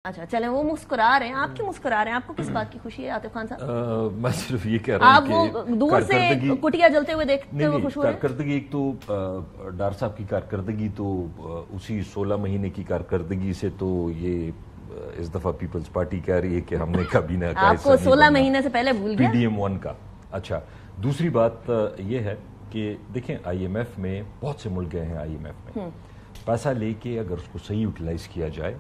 اچھا چلیں وہ مسکرا رہے ہیں، آپ کیوں مسکرا رہے ہیں؟ آپ کو کس بات کی خوشی ہے عاطف خان صاحب؟ میں صرف یہ کہہ رہا ہوں کہ آپ وہ دور سے کٹیا جلتے ہوئے دیکھتے ہوئے خوش ہو رہے ہیں؟ کارکردگی ایک تو ڈار صاحب کی کارکردگی تو اسی 16 مہینے کی کارکردگی سے تو یہ اس دفعہ پیپلز پارٹی کہہ رہی ہے کہ ہم نے کابینہ کا آپ کو 16 مہینے سے پہلے بھول گیا؟ PDM-1 کا. اچھا دوسری بات یہ ہے کہ دیکھیں IMF میں بہت سے ملک گئے ہیں IMF میں پیسہ لے کے اگر اس کو صحیح یوٹیلائز کیا جائے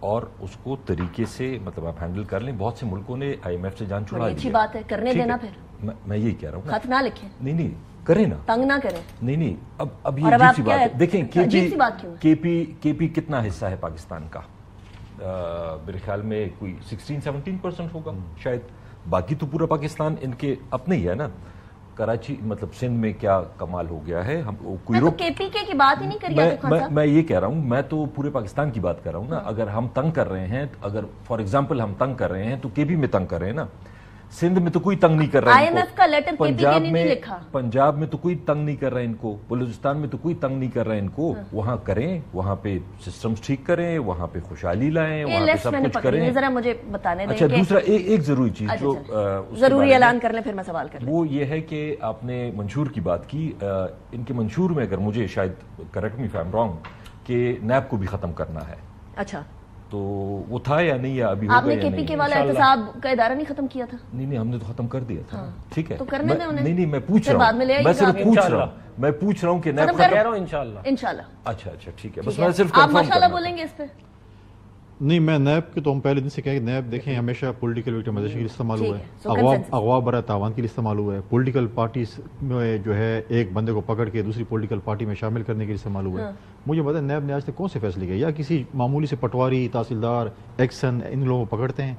اور اس کو طریقے سے مطلب آپ ہینڈل کر لیں. بہت سے ملکوں نے IMF سے جان چھڑا لی. اچھی بات ہے، کرنے دینا پھر. میں یہی کہہ رہا ہوں خط نہ لکھیں. نہیں کریں نا، تنگ نہ کریں. نہیں اب یہ عجیب سی بات ہے. دیکھیں کے پی کتنا حصہ ہے پاکستان کا؟ میرے خیال میں کوئی 16-17% ہوگا شاید. باقی تو پورا پاکستان ان کے اپنے ہی ہے نا. کراچی مطلب سندھ میں کیا کمال ہو گیا ہے. ہم کوئی کے پی کے کی بات ہی نہیں کری. میں یہ کہہ رہا ہوں، میں تو پورے پاکستان کی بات کر رہا ہوں نا. اگر ہم تنگ کر رہے ہیں، اگر فار ایگزامپل ہم تنگ کر رہے ہیں تو کے پی میں تنگ کر رہے ہیں نا. سندھ میں تو کوئی تنگ نہیں کر رہا ہے. IMF کا لیٹر کے پی کے نہیں لکھا. پنجاب میں تو کوئی تنگ نہیں کر رہا ہے ان کو. بلوچستان میں تو کوئی تنگ نہیں کر رہا ہے ان کو. وہاں کریں، وہاں پہ سسٹمز ٹھیک کریں، وہاں پہ خوشحالی لائیں، وہاں پہ سب کچھ کریں. ذرا مجھے بتانے دیں. اچھا دوسرا ایک ضروری چیز جو ضروری اعلان کر لیں پھر میں سوال کر لیں. وہ یہ ہے کہ آپ نے منشور کی بات کی. ان کے منشور میں اگر مجھے شاید correct me if I am wrong کہ نیب کو بھی ختم کرنا ہے. اچھا تو وہ تھا یا نہیں، یا ابھی آپ نے کے پی کے والا احتساب کا ادارہ نہیں ختم کیا تھا؟ نہیں ہم نے تو ختم کر دیا تھا. ٹھیک ہے تو کرنے دیں انہیں. نہیں میں پوچھ رہا ہوں، میں صرف پوچھ رہا ہوں کہ نیب کہہ رہا ہوں انشاءاللہ. اچھا ٹھیک ہے، بس میں صرف آپ ماشاءاللہ بولیں گے اس پہ. نہیں میں نیب کے تو ہم پہلے دن سے کہیں کہ نیب دیکھیں ہمیشہ پولیٹیکل وکٹمائزیشن کے لیے استعمال ہوا ہے، اغوا برائے تاوان کے لیے استعمال ہوا ہے، پولیٹیکل پارٹیز میں جو ہے ایک بندے کو پکڑ کے دوسری پولیٹیکل پارٹی میں شامل کرنے کے لیے استعمال ہوا ہے. مجھے پتا ہے نیب نے آج تک کون سے فیصلے کیے؟ یا کسی معمولی سے پٹواری، تحصیلدار، ایکشن، ان لوگوں کو پکڑتے ہیں،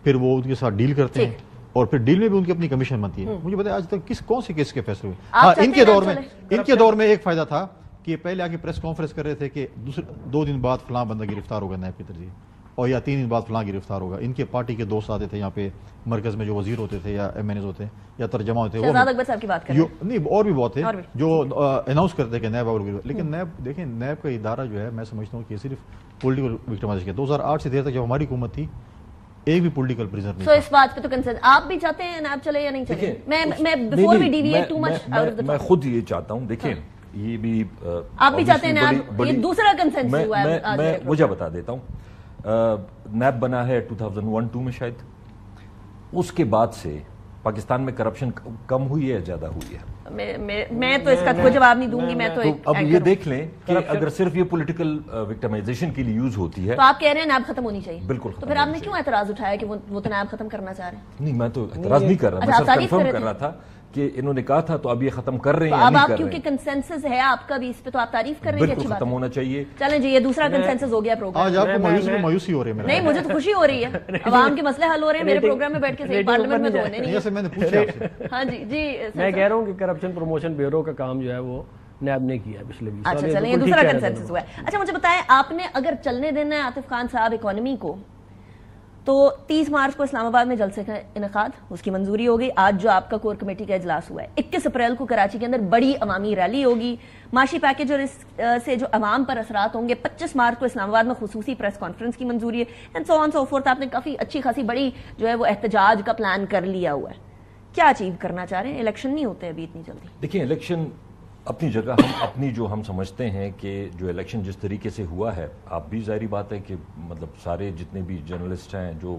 پھر وہ ان کے ساتھ ڈیل کرتے ہیں اور پھر ڈیل میں بھی ان کی اپنی کمیشن بنتی ہے. مجھے پتا ہے آج تک کون سے کیس کے فیصلے ہوئے. ہاں ان کے دور میں ایک فائدہ تھا کہ پہلے آ کے پریس کانفرنس کر رہے تھے کہ 2 دن بعد فلاں بندہ گرفتار ہوگا نیب کی ترجیح، اور یا 3 دن بعد فلاں گرفتار ہوگا. ان کے پارٹی کے دوست آتے تھے یہاں پہ مرکز میں، جو وزیر ہوتے تھے یا MNAs ہوتے ہیں یا ترجمہ ہوتے ہیں، نہیں اور بھی بہت ہے جو اناؤنس کرتے کہ نیب. لیکن نیب دیکھیں، نیب کا ادارہ جو ہے میں سمجھتا ہوں کہ صرف پولیٹیکل وکٹمائزیشن ہے. 2008 سے دیر تک جب ہماری حکومت تھی ایک بھی پولیٹیکل پریزنر نہیں تھا. اس بات پہ تو کنسرن آپ بھی چاہتے ہیں نیب چلے یا نہیں چلے؟ میں خود یہ چاہتا ہوں. دیکھیں یہ بھی آپ بھی چاہتے ہیں نیب، یہ دوسرا کنسنسس ہوا ہے. میں مجھے بتا دیتا ہوں، نیب بنا ہے 2001-2 میں شاید. اس کے بعد سے پاکستان میں کرپشن کم ہوئی ہے، زیادہ ہوئی ہے؟ میں تو اس کا کوئی جواب نہیں دوں گی. میں تو اب یہ دیکھ لیں کہ اگر صرف یہ پولیٹیکل وکٹمائزیشن کے لیے یوز ہوتی ہے تو آپ کہہ رہے ہیں نیب ختم ہونی چاہیے. بالکل. تو پھر آپ نے کیوں اعتراض اٹھایا کہ وہ تو نیب ختم کرنا چاہ رہے ہیں؟ نہیں میں تو اعتراض نہیں کر رہا، میں صرف کنفرم کر رہا تھا کہ انہوں نے کہا تھا تو اب یہ ختم کر رہے ہیں یا نہیں کر رہے ہیں. کیونکہ کنسنسس ہے آپ کا بھی اس پہ تو آپ تعریف کر رہے ہیں کہ اچھی بات ہے، ختم ہونا چاہیے. چلیں جی یہ دوسرا کنسنسس ہو گیا پروگرام. آج آپ کو مایوسی ہو رہی ہے؟ نہیں مجھے تو خوشی ہو رہی ہے، عوام کے مسئلے حل ہو رہے ہیں میرے پروگرام میں بیٹھ کے. صحیح پارلیمنٹ میں تو ہونے نہیں. جیسے میں نے پوچھا آپ سے. ہاں جی میں کہہ رہا ہوں کہ کرپشن پروموشن بیورو کا کام جو ہے وہ نیب نے کیا ہے پچھلے 20 سال. اچھا چلیں یہ دوسرا کنسنسس ہوا ہے. اچھا مجھے بتائیں، آپ نے اگر چلنے دینا ہے عاطف خان صاحب اکانومی کو، تو 30 مارچ کو اسلام آباد میں جلسے کا انعقاد، اس کی منظوری ہو گئی. آج جو آپ کا کور کمیٹی کا اجلاس ہوا ہے، 21 اپریل کو کراچی کے اندر بڑی عوامی ریلی ہوگی، معاشی پیکج اور اس سے جو عوام پر اثرات ہوں گے. 25 مارچ کو اسلام آباد میں خصوصی پریس کانفرنس کی منظوری ہے. And so on so forth. آپ نے کافی اچھی خاصی بڑی جو ہے وہ احتجاج کا پلان کر لیا ہوا ہے. کیا اچیو کرنا چاہ رہے ہیں؟ الیکشن نہیں ہوتے ابھی اتنی جلدی. دیکھیں الیکشن اپنی جگہ اپنی جو ہم سمجھتے ہیں کہ جو الیکشن جس طریقے سے ہوا ہے، آپ بھی ظاہری بات ہے کہ مطلب سارے جتنے بھی جرنلسٹ ہیں جو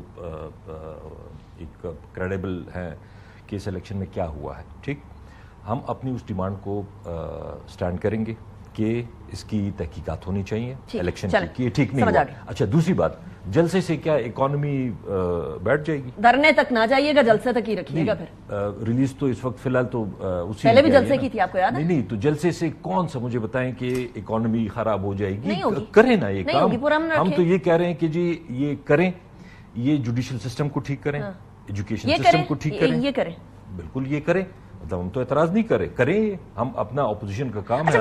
ایک کریڈیبل ہیں کہ اس الیکشن میں کیا ہوا ہے. ٹھیک، ہم اپنی اس ڈیمانڈ کو سٹینڈ کریں گے کہ اس کی تحقیقات ہونی چاہیے الیکشن کی. ٹھیک نہیں ہوا. اچھا دوسری بات، جلسے سے کیا اکانومی بیٹھ جائے گی؟ دھرنے تک نہ جائیے گا، جلسے تک ہی رکھیے گا. پھر ریلیز تو اس وقت فی الحال تو اسی پہلے بھی جلسے کی تھی، آپ کو یاد ہے؟ نہیں تو جلسے سے کون سا مجھے بتائیں کہ اکانومی خراب ہو جائے گی؟ کریں نا یہ کام. ہم تو یہ کہہ رہے ہیں کہ جی یہ کریں، یہ جوڈیشل سسٹم کو ٹھیک کریں، ایجوکیشن سسٹم کو ٹھیک کریں. یہ کریں بالکل یہ کریں. مطلب ہم تو اعتراض نہیں کریں، ہم اپنا اپوزیشن کا کام ہے.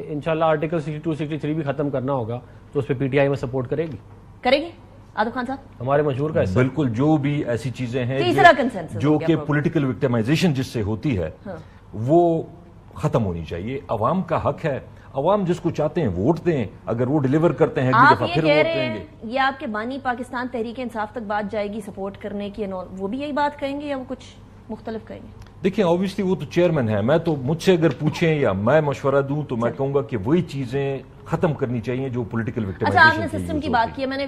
انشاءاللہ آرٹیکل 62 63 بھی ختم کرنا ہوگا تو اس پہ پی ٹی آئی میں سپورٹ کرے گی عاطف خان صاحب. ہمارے مشہور کا حصہ بالکل. جو بھی ایسی چیزیں ہیں جو کہ پولیٹیکل وکٹمائزیشن جس سے ہوتی ہے وہ ختم ہونی چاہیے. عوام کا حق ہے، عوام جس کو چاہتے ہیں ووٹ دیں, اگر وہ ڈیلیور کرتے ہیں آپ اگلی دفعہ یہ پھر کہہ ووٹ رہے دیں ہیں گے. یہ آپ کے بانی پاکستان تحریک انصاف تک بات جائے گی سپورٹ کرنے کی, وہ بھی یہی بات کہیں گے یا وہ کچھ مختلف کہیں گے؟ دیکھیں آبویسلی وہ تو چیئرمین ہے, میں تو مجھ سے اگر پوچھیں یا میں مشورہ دوں تو میں کہوں گا کہ وہی چیزیں ختم کرنی چاہیے جو پولیٹیکل وکٹمائزیشن. اچھا, آپ نے سسٹم کی بات کی ہے, میں نے